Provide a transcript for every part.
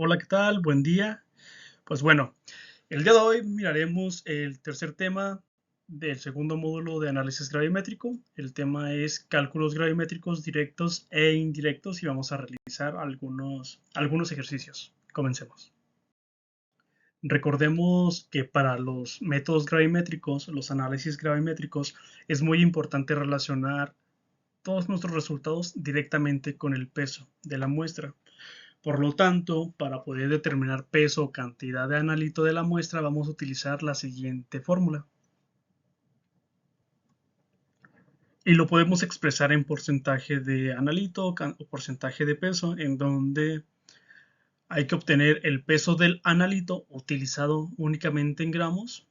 Hola, ¿qué tal? Buen día. Pues bueno, el día de hoy miraremos el tercer tema del segundo módulo de análisis gravimétrico. El tema es cálculos gravimétricos directos e indirectos y vamos a realizar algunos ejercicios. Comencemos. Recordemos que para los métodos gravimétricos, los análisis gravimétricos, es muy importante relacionar todos nuestros resultados directamente con el peso de la muestra. Por lo tanto, para poder determinar peso o cantidad de analito de la muestra, vamos a utilizar la siguiente fórmula. Y lo podemos expresar en porcentaje de analito o porcentaje de peso, en donde hay que obtener el peso del analito utilizado únicamente en gramos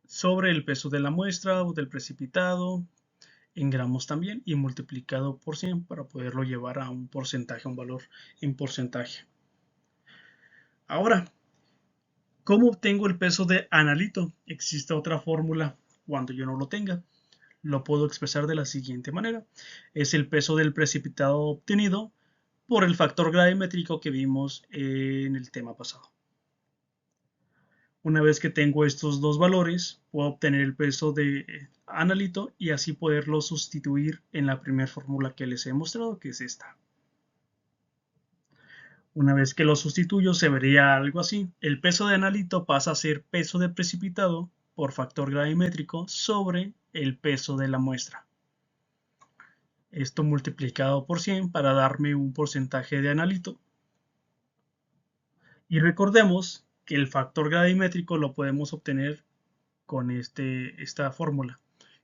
sobre el peso de la muestra o del precipitado en gramos también y multiplicado por 100 para poderlo llevar a un porcentaje, un valor en porcentaje. Ahora, ¿cómo obtengo el peso de analito? Existe otra fórmula cuando yo no lo tenga. Lo puedo expresar de la siguiente manera. Es el peso del precipitado obtenido por el factor gravimétrico que vimos en el tema pasado. Una vez que tengo estos dos valores, puedo obtener el peso de analito y así poderlo sustituir en la primera fórmula que les he mostrado, que es esta. Una vez que lo sustituyo, se vería algo así. El peso de analito pasa a ser peso de precipitado por factor gravimétrico sobre el peso de la muestra. Esto multiplicado por 100 para darme un porcentaje de analito. Y recordemos que el factor gravimétrico lo podemos obtener con esta fórmula,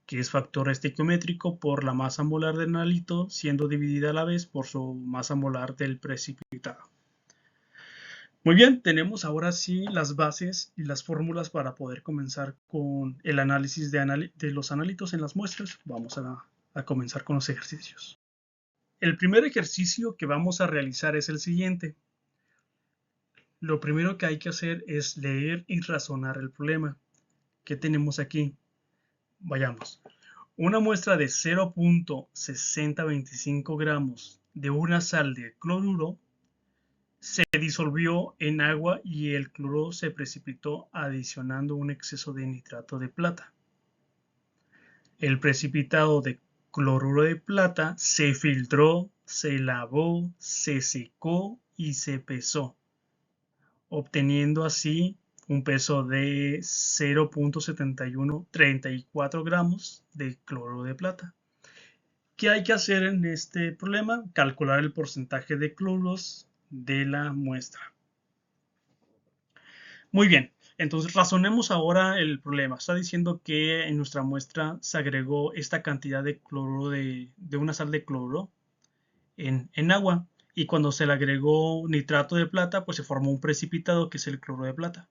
que es factor estequiométrico por la masa molar del analito siendo dividida a la vez por su masa molar del precipitado. Muy bien, tenemos ahora sí las bases y las fórmulas para poder comenzar con el análisis de los analitos en las muestras. Vamos a comenzar con los ejercicios. El primer ejercicio que vamos a realizar es el siguiente. Lo primero que hay que hacer es leer y razonar el problema. ¿Qué tenemos aquí? Vayamos. Una muestra de 0.6025 gramos de una sal de cloruro se disolvió en agua y el cloro se precipitó adicionando un exceso de nitrato de plata. El precipitado de cloruro de plata se filtró, se lavó, se secó y se pesó, obteniendo así un peso de 0.7134 gramos de cloruro de plata. ¿Qué hay que hacer en este problema? Calcular el porcentaje de cloruros de la muestra. Muy bien, entonces razonemos ahora el problema. Está diciendo que en nuestra muestra se agregó esta cantidad de cloruro de una sal de cloruro en agua y cuando se le agregó nitrato de plata, pues se formó un precipitado que es el cloruro de plata.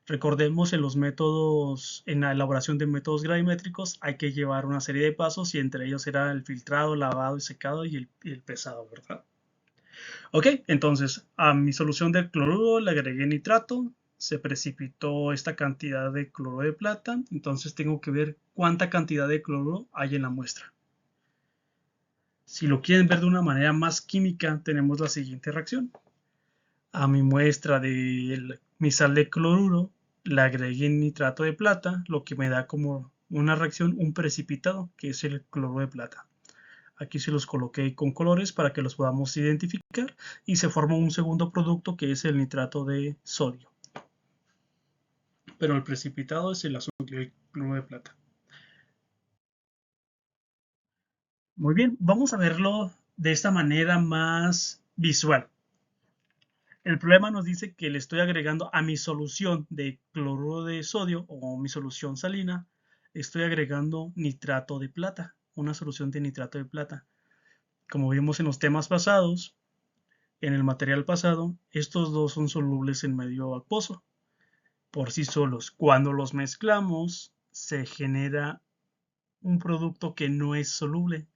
Recordemos en los métodos, en la elaboración de métodos gravimétricos hay que llevar una serie de pasos y entre ellos era el filtrado, lavado y secado y el pesado, ¿verdad? Ok, entonces a mi solución de cloruro le agregué nitrato, se precipitó esta cantidad de cloruro de plata, entonces tengo que ver cuánta cantidad de cloruro hay en la muestra. Si lo quieren ver de una manera más química, tenemos la siguiente reacción. A mi muestra de mi sal de cloruro le agregué nitrato de plata, lo que me da como una reacción, un precipitado, que es el cloruro de plata. Aquí se los coloqué con colores para que los podamos identificar y se forma un segundo producto que es el nitrato de sodio. Pero el precipitado es el azul, el cloruro de plata. Muy bien, vamos a verlo de esta manera más visual. El problema nos dice que le estoy agregando a mi solución de cloruro de sodio o mi solución salina, estoy agregando nitrato de plata, una solución de nitrato de plata. Como vimos en los temas pasados, en el material pasado, estos dos son solubles en medio acuoso por sí solos. Cuando los mezclamos, se genera un producto que no es soluble,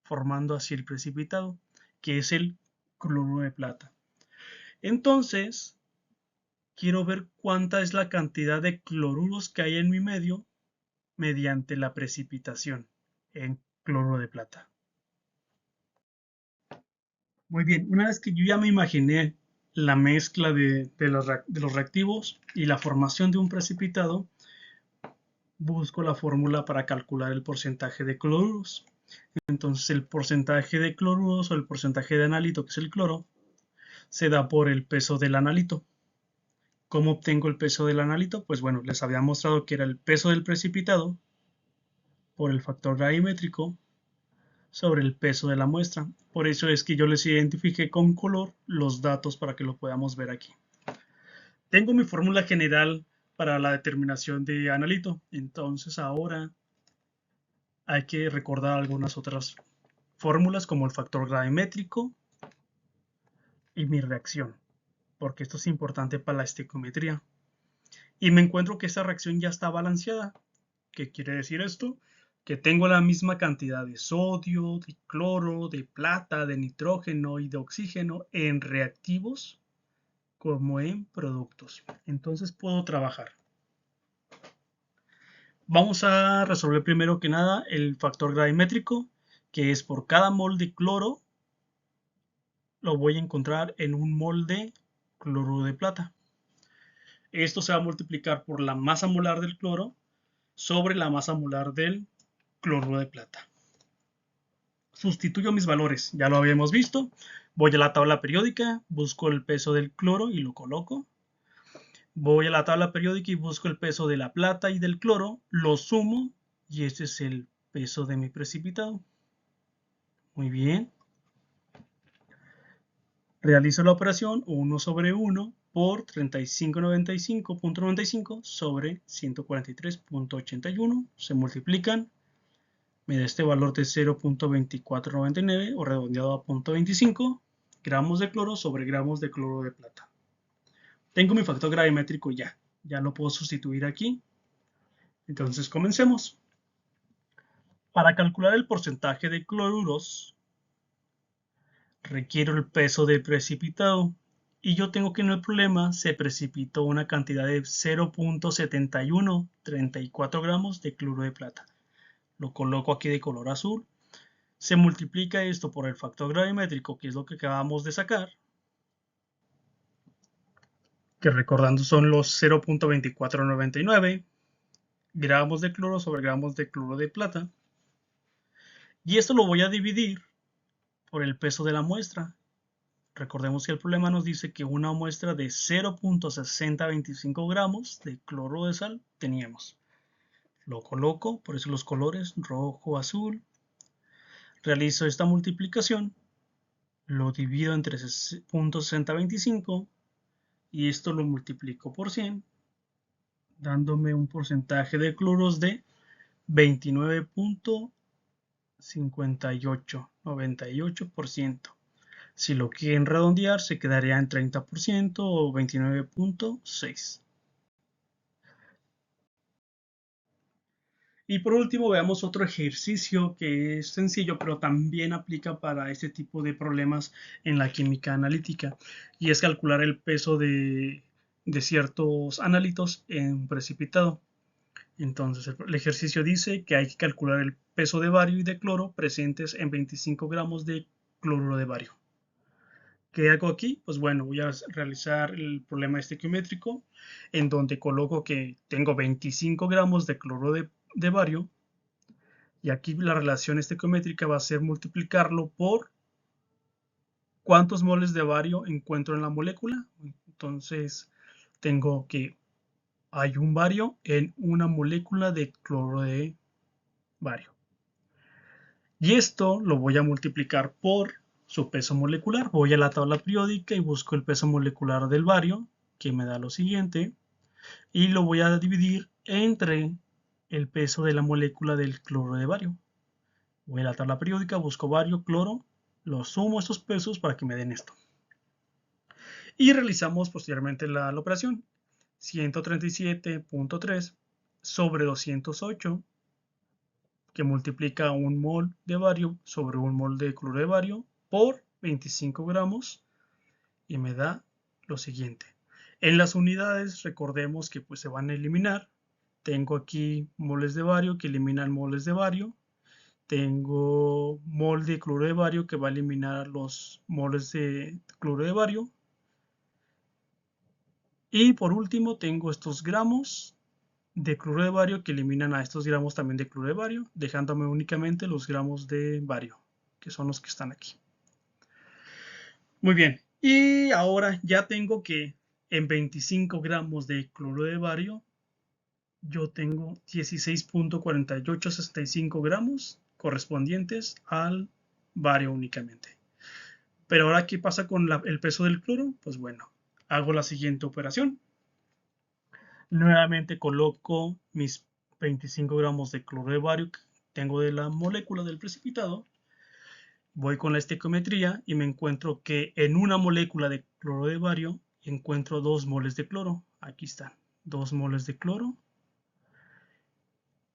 formando así el precipitado, que es el cloruro de plata. Entonces, quiero ver cuánta es la cantidad de cloruros que hay en mi medio mediante la precipitación en cloruro de plata. Muy bien, una vez que yo ya me imaginé la mezcla de los reactivos y la formación de un precipitado, busco la fórmula para calcular el porcentaje de cloruros. Entonces el porcentaje de cloruros o el porcentaje de analito, que es el cloro, se da por el peso del analito. ¿Cómo obtengo el peso del analito? Pues bueno, les había mostrado que era el peso del precipitado por el factor gravimétrico sobre el peso de la muestra. Por eso es que yo les identifiqué con color los datos para que lo podamos ver aquí. Tengo mi fórmula general para la determinación de analito. Entonces ahora hay que recordar algunas otras fórmulas como el factor gravimétrico y mi reacción, porque esto es importante para la estequiometría. Y me encuentro que esta reacción ya está balanceada. ¿Qué quiere decir esto? Que tengo la misma cantidad de sodio, de cloro, de plata, de nitrógeno y de oxígeno en reactivos como en productos. Entonces puedo trabajar. Vamos a resolver primero que nada el factor gravimétrico, que es por cada mol de cloro, lo voy a encontrar en un mol de cloruro de plata. Esto se va a multiplicar por la masa molar del cloro sobre la masa molar del cloruro de plata. Sustituyo mis valores, ya lo habíamos visto. Voy a la tabla periódica, busco el peso del cloro y lo coloco. Voy a la tabla periódica y busco el peso de la plata y del cloro, lo sumo y este es el peso de mi precipitado. Muy bien. Realizo la operación 1 sobre 1 por 3595.95 sobre 143.81. Se multiplican. Me da este valor de 0.2499 o redondeado a 0.25 gramos de cloro sobre gramos de cloro de plata. Tengo mi factor gravimétrico ya lo puedo sustituir aquí. Entonces comencemos. Para calcular el porcentaje de cloruros requiero el peso del precipitado y yo tengo que en el problema se precipitó una cantidad de 0.7134 gramos de cloro de plata. Lo coloco aquí de color azul. Se multiplica esto por el factor gravimétrico, que es lo que acabamos de sacar, que recordando son los 0.2499 gramos de cloro sobre gramos de cloro de plata. Y esto lo voy a dividir por el peso de la muestra. Recordemos que el problema nos dice que una muestra de 0.6025 gramos de cloro de sal teníamos. Lo coloco, por eso los colores rojo, azul. Realizo esta multiplicación, lo divido entre 0.6025 y esto lo multiplico por 100, dándome un porcentaje de cloros de 29.5898%. Si lo quieren redondear, se quedaría en 30% o 29.6. Y por último, veamos otro ejercicio que es sencillo, pero también aplica para este tipo de problemas en la química analítica, y es calcular el peso de ciertos analitos en precipitado. Entonces, el ejercicio dice que hay que calcular el peso de bario y de cloro presentes en 25 gramos de cloruro de bario. ¿Qué hago aquí? Pues bueno, voy a realizar el problema estequiométrico en donde coloco que tengo 25 gramos de cloro de bario y aquí la relación estequiométrica va a ser multiplicarlo por cuántos moles de bario encuentro en la molécula. Entonces tengo que hay un bario en una molécula de cloro de bario. Y esto lo voy a multiplicar por su peso molecular. Voy a la tabla periódica y busco el peso molecular del bario, que me da lo siguiente, y lo voy a dividir entre el peso de la molécula del cloro de bario. Voy a la tabla periódica, busco bario, cloro, lo sumo estos pesos para que me den esto. Y realizamos posteriormente la operación. 137.3 sobre 208, que multiplica un mol de bario sobre un mol de cloro de bario por 25 gramos y me da lo siguiente. En las unidades recordemos que pues se van a eliminar. Tengo aquí moles de bario que eliminan moles de bario. Tengo mol de cloro de bario que va a eliminar los moles de cloro de bario. Y por último tengo estos gramos de cloruro de bario que eliminan a estos gramos también de cloruro de bario, dejándome únicamente los gramos de bario, que son los que están aquí. Muy bien, y ahora ya tengo que en 25 gramos de cloruro de bario, yo tengo 16.4865 gramos correspondientes al bario únicamente. Pero ahora, ¿qué pasa con el peso del cloro? Pues bueno, hago la siguiente operación. Nuevamente coloco mis 25 gramos de cloruro de bario que tengo de la molécula del precipitado. Voy con la estequiometría y me encuentro que en una molécula de cloro de bario encuentro 2 moles de cloro. Aquí están, 2 moles de cloro.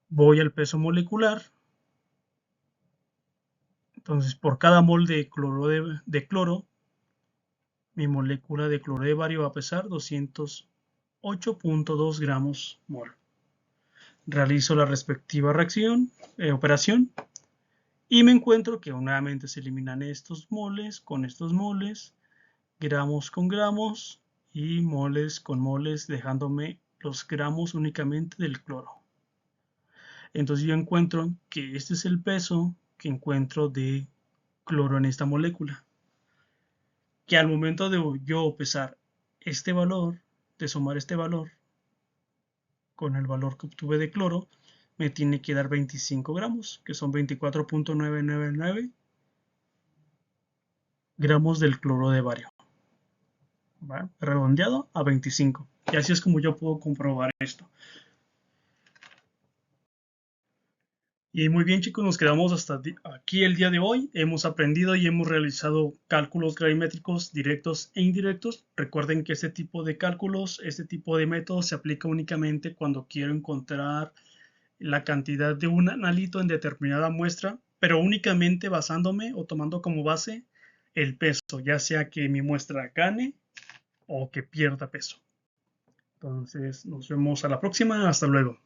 Voy al peso molecular. Entonces, por cada mol de cloro, mi molécula de cloro de bario va a pesar 208.2 gramos mol. Realizo la respectiva operación, y me encuentro que nuevamente se eliminan estos moles con estos moles, gramos con gramos y moles con moles, dejándome los gramos únicamente del cloro. Entonces yo encuentro que este es el peso que encuentro de cloro en esta molécula, que al momento de yo pesar este valor, de sumar este valor con el valor que obtuve de cloro, me tiene que dar 25 gramos, que son 24.999 gramos del cloro de bario. ¿Va? Redondeado a 25. Y así es como yo puedo comprobar esto. Y muy bien, chicos, nos quedamos hasta aquí el día de hoy. Hemos aprendido y hemos realizado cálculos gravimétricos directos e indirectos. Recuerden que este tipo de cálculos, este tipo de métodos se aplica únicamente cuando quiero encontrar la cantidad de un analito en determinada muestra, pero únicamente basándome o tomando como base el peso, ya sea que mi muestra gane o que pierda peso. Entonces, nos vemos a la próxima. Hasta luego.